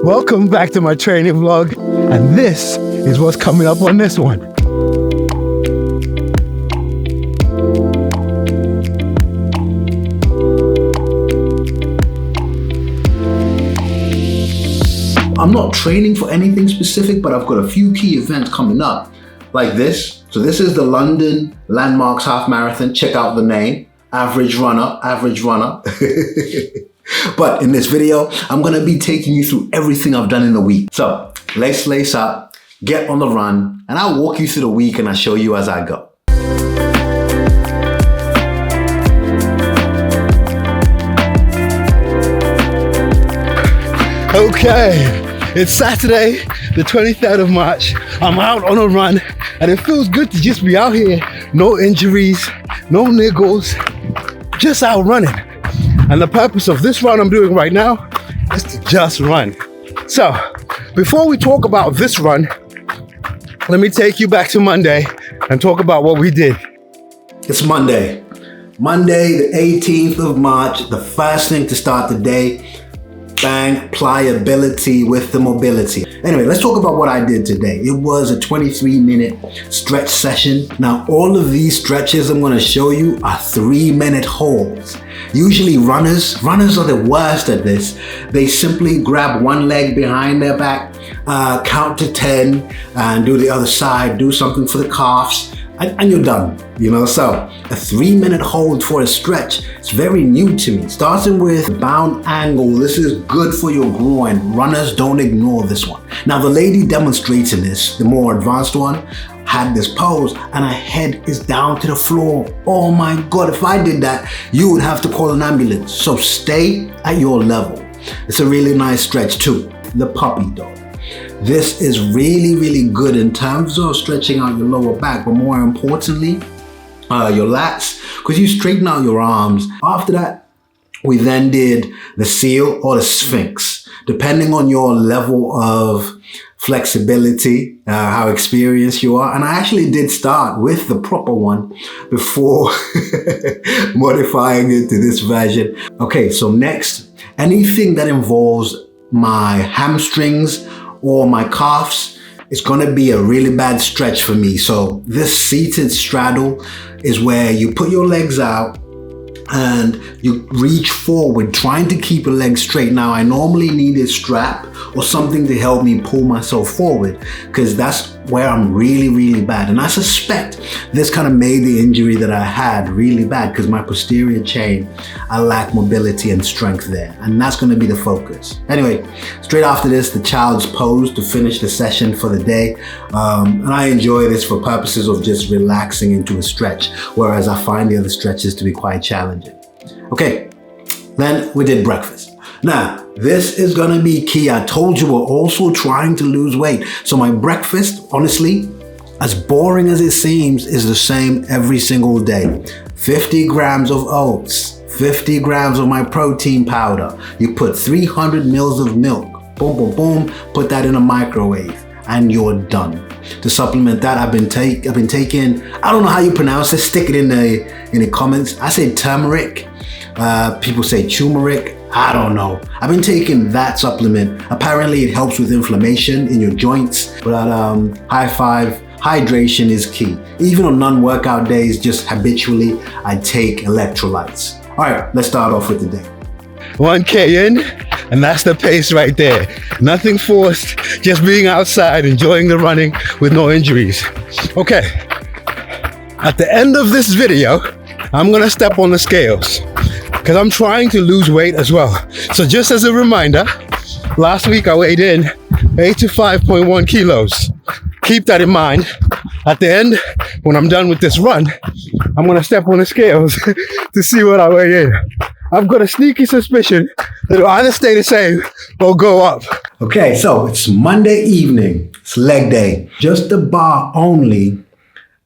Welcome back to my training vlog, and this is what's coming up on this one. I'm not training for anything specific, but I've got a few key events coming up, like this. So this is the London Landmarks Half Marathon. Check out the name, Average Runner. But in this video, I'm gonna be taking you through everything I've done in the week. So let's lace up, get on the run, and I'll walk you through the week and I'll show you as I go. Okay, it's Saturday, the 23rd of March. I'm out on a run, and it feels good to just be out here. No injuries, no niggles, just out running. And the purpose of this run I'm doing right now is to just run. So, before we talk about this run, let me take you back to Monday and talk about what we did. It's Monday, the 18th of March, the first thing to start the day. Bang, pliability with the mobility. Anyway, let's talk about what I did today. It was a 23-minute stretch session. Now, all of these stretches I'm gonna show you are 3-minute holds. Usually runners are the worst at this. They simply grab one leg behind their back, count to 10, and do the other side, do something for the calves, and you're done, you know? So a 3-minute hold for a stretch, it's very new to me. Starting with bound angle, this is good for your groin. Runners, don't ignore this one. Now the lady demonstrating this, the more advanced one, had this pose and her head is down to the floor. Oh my God, if I did that, you would have to call an ambulance. So stay at your level. It's a really nice stretch too, the puppy dog. This is really, really good in terms of stretching out your lower back, but more importantly, your lats, because you straighten out your arms. After that, we then did the seal or the sphinx, depending on your level of flexibility, how experienced you are. And I actually did start with the proper one before modifying it to this version. Okay, so next, anything that involves my hamstrings or my calves, it's gonna be a really bad stretch for me. So this seated straddle is where you put your legs out and you reach forward, trying to keep your legs straight. Now, I normally need a strap or something to help me pull myself forward, because that's where I'm really, really bad. And I suspect this kind of made the injury that I had really bad, because my posterior chain, I lack mobility and strength there. And that's gonna be the focus. Anyway, straight after this, the child's pose to finish the session for the day. And I enjoy this for purposes of just relaxing into a stretch, whereas I find the other stretches to be quite challenging. Okay, then we did breakfast. Now, this is gonna be key. I told you we're also trying to lose weight. So my breakfast, honestly, as boring as it seems, is the same every single day. 50 grams of oats, 50 grams of my protein powder. You put 300 mils of milk, boom, boom, boom, put that in a microwave, and you're done. To supplement that, I've been taking, I don't know how you pronounce it, stick it in the comments. I say turmeric, people say turmeric, I don't know. I've been taking that supplement. Apparently it helps with inflammation in your joints, but high five, hydration is key. Even on non-workout days, just habitually, I take electrolytes. All right, let's start off with the day. 1K in, and that's the pace right there. Nothing forced, just being outside, enjoying the running with no injuries. Okay, at the end of this video, I'm gonna step on the scales because I'm trying to lose weight as well. So just as a reminder, last week I weighed in 85.1 kilos. Keep that in mind. At the end, when I'm done with this run, I'm gonna step on the scales to see what I weigh in. I've got a sneaky suspicion that it'll either stay the same or go up. Okay, so it's Monday evening, it's leg day. Just the bar only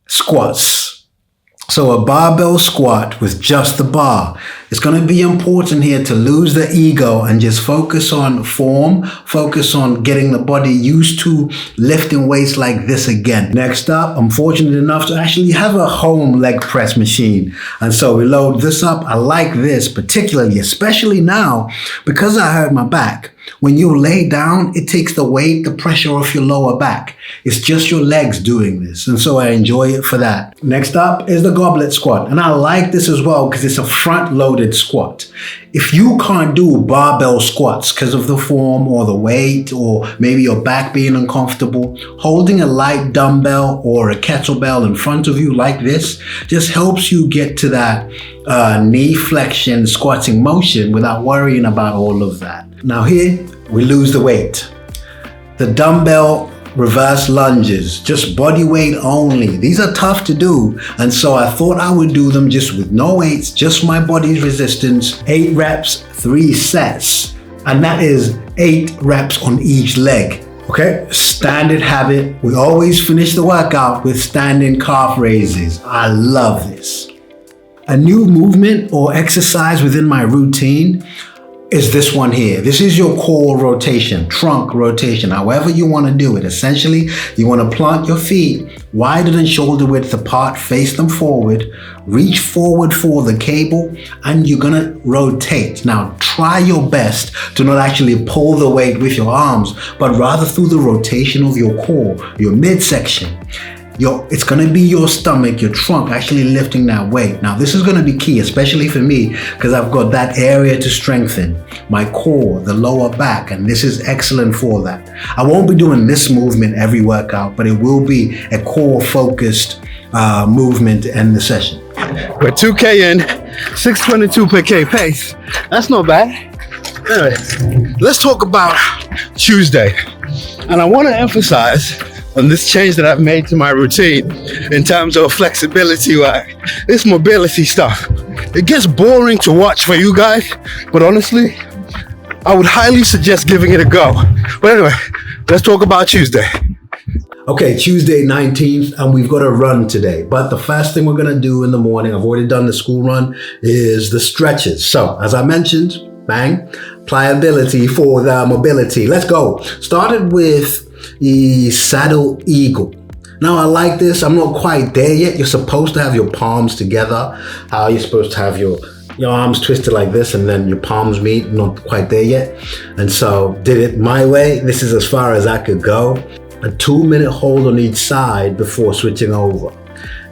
squats. So a barbell squat with just the bar It's going to be important here to lose the ego and just focus on form, focus on getting the body used to lifting weights like this again. Next up, I'm fortunate enough to actually have a home leg press machine. And so we load this up. I like this particularly, especially now, because I hurt my back. When you lay down, it takes the weight, the pressure off your lower back. It's just your legs doing this. And so I enjoy it for that. Next up is the goblet squat. And I like this as well because it's a front-loaded squat. If you can't do barbell squats because of the form or the weight or maybe your back being uncomfortable, holding a light dumbbell or a kettlebell in front of you like this just helps you get to that knee flexion squatting motion without worrying about all of that. Now here, we lose the weight. The dumbbell reverse lunges, just body weight only. These are tough to do, and so I thought I would do them just with no weights, just my body's resistance. 8 reps, 3 sets, and that is 8 reps on each leg. Okay, standard habit. We always finish the workout with standing calf raises. I love this. A new movement or exercise within my routine is this one here. This is your core rotation, trunk rotation, however you want to do it. Essentially, you want to plant your feet wider than shoulder width apart, face them forward, reach forward for the cable, and you're going to rotate. Now, try your best to not actually pull the weight with your arms, but rather through the rotation of your core, your midsection. It's going to be your stomach, your trunk actually lifting that weight. Now, this is going to be key, especially for me, because I've got that area to strengthen, my core, the lower back, and this is excellent for that. I won't be doing this movement every workout, but it will be a core-focused movement to end the session. We're 2K in, 622 per K pace. That's not bad. Anyway, let's talk about Tuesday. And I want to emphasize on this change that I've made to my routine in terms of flexibility work. This mobility stuff, it gets boring to watch for you guys, but honestly, I would highly suggest giving it a go. But anyway, let's talk about Tuesday. Okay, Tuesday 19th, and we've got a run today. But the first thing we're gonna do in the morning, I've already done the school run, is the stretches. So, as I mentioned, bang, pliability for the mobility. Let's go. Started with the saddle eagle. Now I like this. I'm not quite there yet. You're supposed to have your palms together. How you're supposed to have your arms twisted like this and then your palms meet. Not quite there yet. And so did it my way. This is as far as I could go. A 2-minute hold on each side before switching over.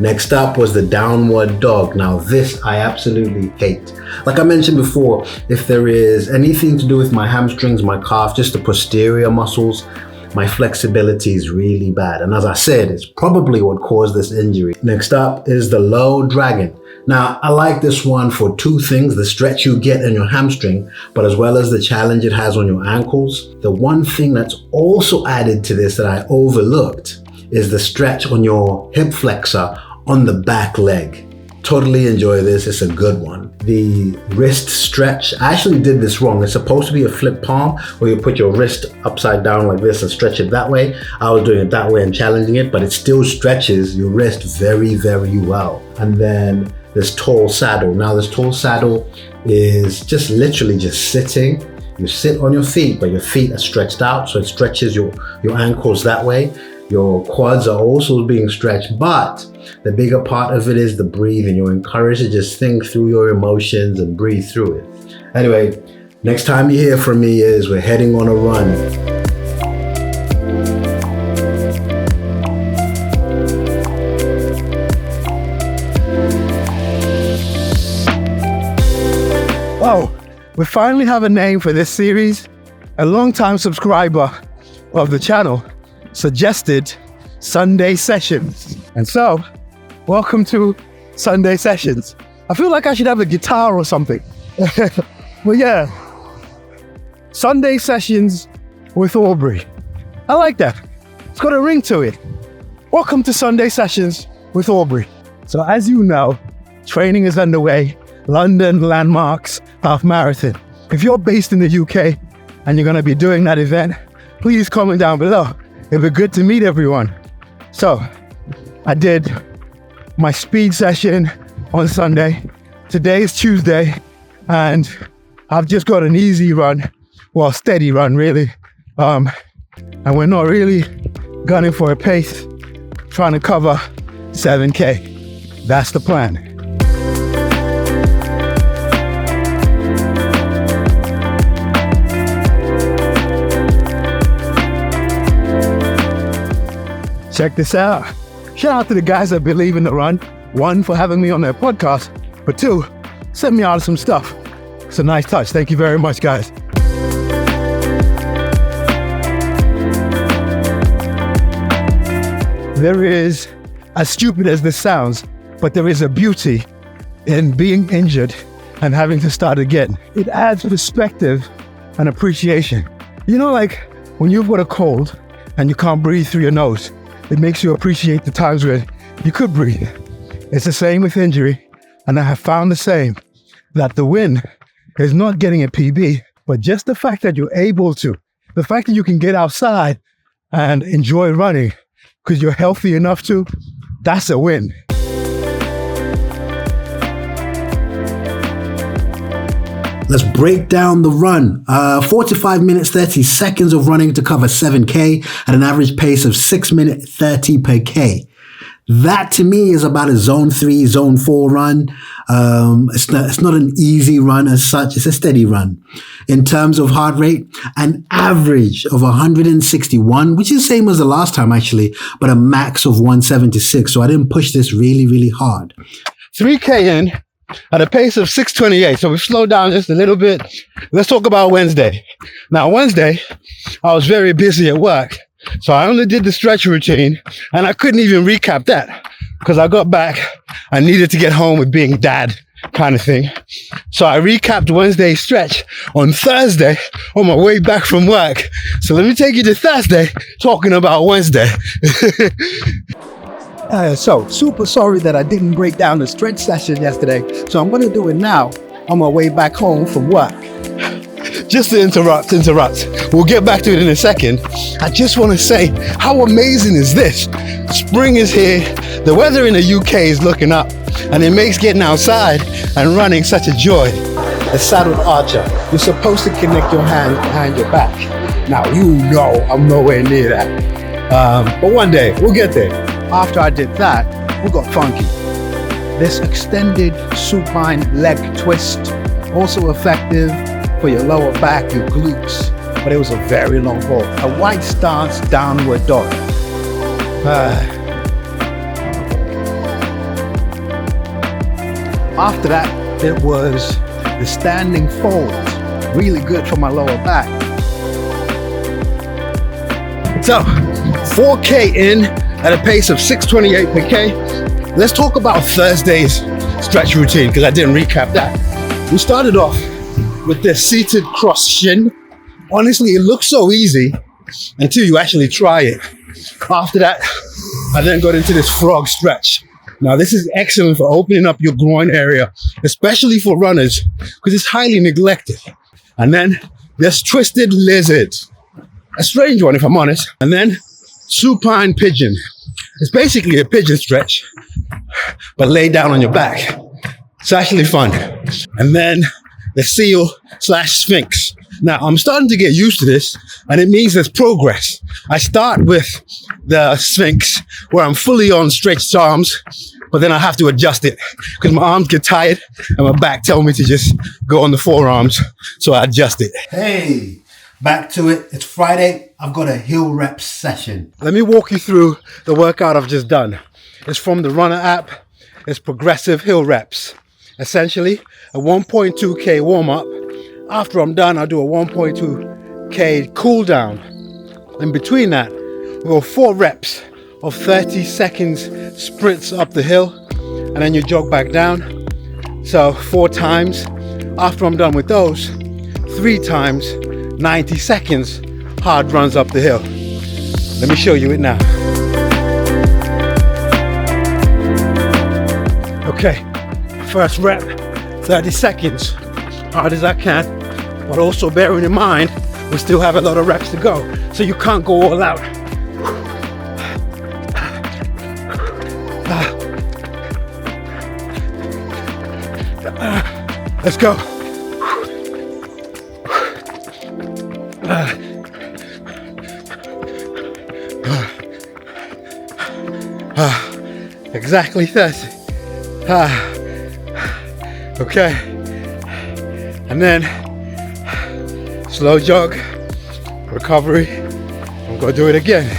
Next up was the downward dog. Now this I absolutely hate. Like I mentioned before, if there is anything to do with my hamstrings, my calf, just the posterior muscles, my flexibility is really bad. And as I said, it's probably what caused this injury. Next up is the low dragon. Now, I like this one for 2 things, the stretch you get in your hamstring, but as well as the challenge it has on your ankles. The one thing that's also added to this that I overlooked is the stretch on your hip flexor on the back leg. Totally enjoy this, it's a good one. The wrist stretch, I actually did this wrong. It's supposed to be a flip palm where you put your wrist upside down like this and stretch it that way. I was doing it that way and challenging it, but it still stretches your wrist very, very well. And then this tall saddle. Now this tall saddle is just literally just sitting. You sit on your feet, but your feet are stretched out, so it stretches your ankles that way. Your quads are also being stretched, but the bigger part of it is the breathing. You're encouraged to just think through your emotions and breathe through it. Anyway, next time you hear from me is we're heading on a run. Wow, we finally have a name for this series. A long-time subscriber of the channel suggested Sunday Sessions. And so, welcome to Sunday Sessions. I feel like I should have a guitar or something. But yeah, Sunday Sessions with Aubrey. I like that. It's got a ring to it. Welcome to Sunday Sessions with Aubrey. So as you know, training is underway. London Landmarks Half Marathon. If you're based in the UK and you're gonna be doing that event, please comment down below. It'd be good to meet everyone. So, I did my speed session on Sunday. Today is Tuesday, and I've just got an easy run, well, steady run really, and we're not really gunning for a pace, trying to cover 7K. That's the plan. Check this out. Shout out to the guys that believe in the run. One, for having me on their podcast, but two, sent me out some stuff. It's a nice touch. Thank you very much, guys. There is, as stupid as this sounds, but there is a beauty in being injured and having to start again. It adds perspective and appreciation. You know, like when you've got a cold and you can't breathe through your nose, it makes you appreciate the times where you could breathe. It's the same with injury, and I have found the same, that the win is not getting a PB, but just the fact that you're able to, the fact that you can get outside and enjoy running because you're healthy enough to, that's a win. Let's break down the run. 45 minutes, 30 seconds of running to cover 7K at an average pace of 6 minutes 30 per K. That to me is about a zone 3, zone 4 run. It's not an easy run as such. It's a steady run. In terms of heart rate, an average of 161, which is the same as the last time actually, but a max of 176. So I didn't push this really, really hard. 3K in at a pace of 6:28. So we've slowed down just a little bit. Let's talk about Wednesday. Now, Wednesday, I was very busy at work. So I only did the stretch routine and I couldn't even recap that because I got back. I needed to get home with being dad kind of thing. So I recapped Wednesday's stretch on Thursday on my way back from work. So let me take you to Thursday talking about Wednesday. So super sorry that I didn't break down the stretch session yesterday. So I'm going to do it now on my way back home from work. Just to interrupt. We'll get back to it in a second. I just want to say, how amazing is this? Spring is here. The weather in the UK is looking up, and it makes getting outside and running such a joy. A saddled archer, you're supposed to connect your hand behind your back. Now, you know I'm nowhere near that. But one day, we'll get there. After I did that, we got funky. This extended supine leg twist, also effective for your lower back, your glutes, but it was a very long ball. A wide stance downward dog. After that, it was the standing fold, really good for my lower back. So, 4K in at a pace of 6:28 per K. Let's talk about Thursday's stretch routine because I didn't recap that. We started off with this seated cross shin. Honestly, it looks so easy until you actually try it. After that, I then got into this frog stretch. Now, this is excellent for opening up your groin area, especially for runners, because it's highly neglected. And then there's twisted lizard. A strange one, if I'm honest. And then supine pigeon. It's basically a pigeon stretch, but lay down on your back. It's actually fun. And then the seal/sphinx. Now, I'm starting to get used to this, and it means there's progress. I start with the sphinx, where I'm fully on stretched arms, but then I have to adjust it, because my arms get tired, and my back tells me to just go on the forearms, so I adjust it. Hey, back to it. It's Friday. I've got a hill rep session. Let me walk you through the workout I've just done. It's from the Runna app. It's progressive hill reps. Essentially, a 1.2K warm-up. After I'm done, I'll do a 1.2K cool down. In between that, we'll go 4 reps of 30 seconds sprints up the hill, and then you jog back down. So 4 times. After I'm done with those, 3 times, 90 seconds, hard runs up the hill. Let me show you it now. Okay, first rep, 30 seconds, hard as I can, but also bearing in mind, we still have a lot of reps to go, so you can't go all out. Let's go. Exactly 30. Okay. And then slow jog, recovery. I'm gonna do it again.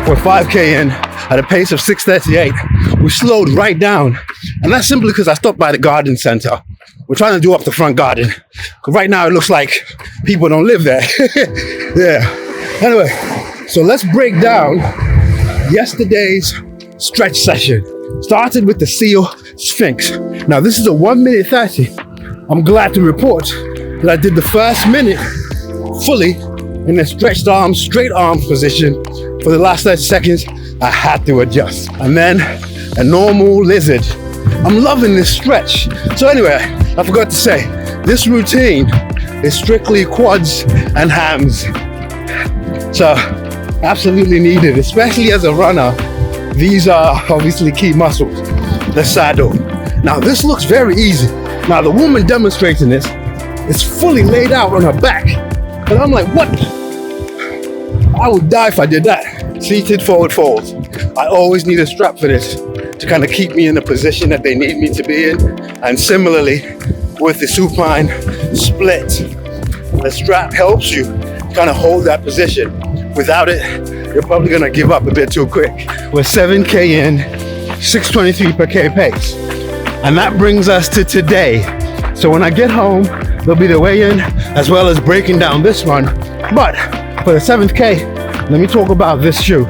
We're 5K in at a pace of 6:38. We slowed right down. And that's simply because I stopped by the garden center. We're trying to do up the front garden. Because right now it looks like people don't live there. Yeah. Anyway, so let's break down yesterday's stretch session. Started with the seal Sphinx. Now this is a 1 minute 30. I'm glad to report that I did the first minute fully in a stretched arms, straight arms position. For the last 30 seconds, I had to adjust. And then a normal lizard. I'm loving this stretch. So anyway, I forgot to say, this routine is strictly quads and hams. So absolutely needed, especially as a runner. These are obviously key muscles. The saddle. Now this looks very easy. Now the woman demonstrating this is fully laid out on her back. And I'm like, what? I would die if I did that. Seated forward folds. I always need a strap for this to kind of keep me in the position that they need me to be in. And similarly, with the supine split, the strap helps you kind of hold that position. Without it, you're probably gonna give up a bit too quick. We're 7K in, 6:23 per K pace. And that brings us to today. So when I get home, there'll be the weigh-in as well as breaking down this run. But for the 7th K, let me talk about this shoe.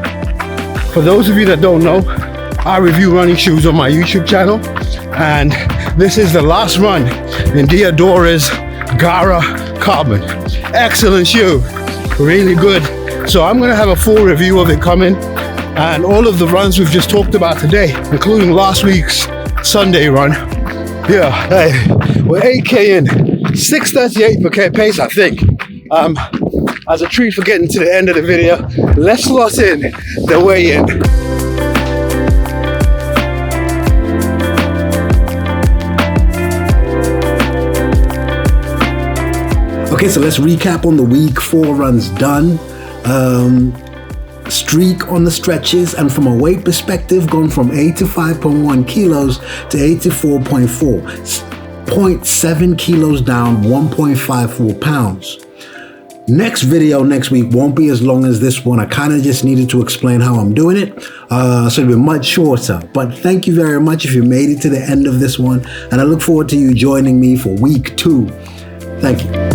For those of you that don't know, I review running shoes on my YouTube channel, and this is the last run in Diadora's Gara Carbon. Excellent shoe, really good. So I'm gonna have a full review of it coming, and all of the runs we've just talked about today, including last week's Sunday run. Yeah, hey, we're 8K in, 6:38 per K pace, I think. As a treat for getting to the end of the video, let's slot in the weigh-in. Okay, so let's recap on the week 4 runs done. Streak on the stretches, and from a weight perspective, gone from 85.1 kilos to 84.4, 0.7 kilos down, 1.54 pounds. Next video next week won't be as long as this one. I kind of just needed to explain how I'm doing it, so it'll be much shorter. But thank you very much if you made it to the end of this one, and I look forward to you joining me for week 2. Thank you.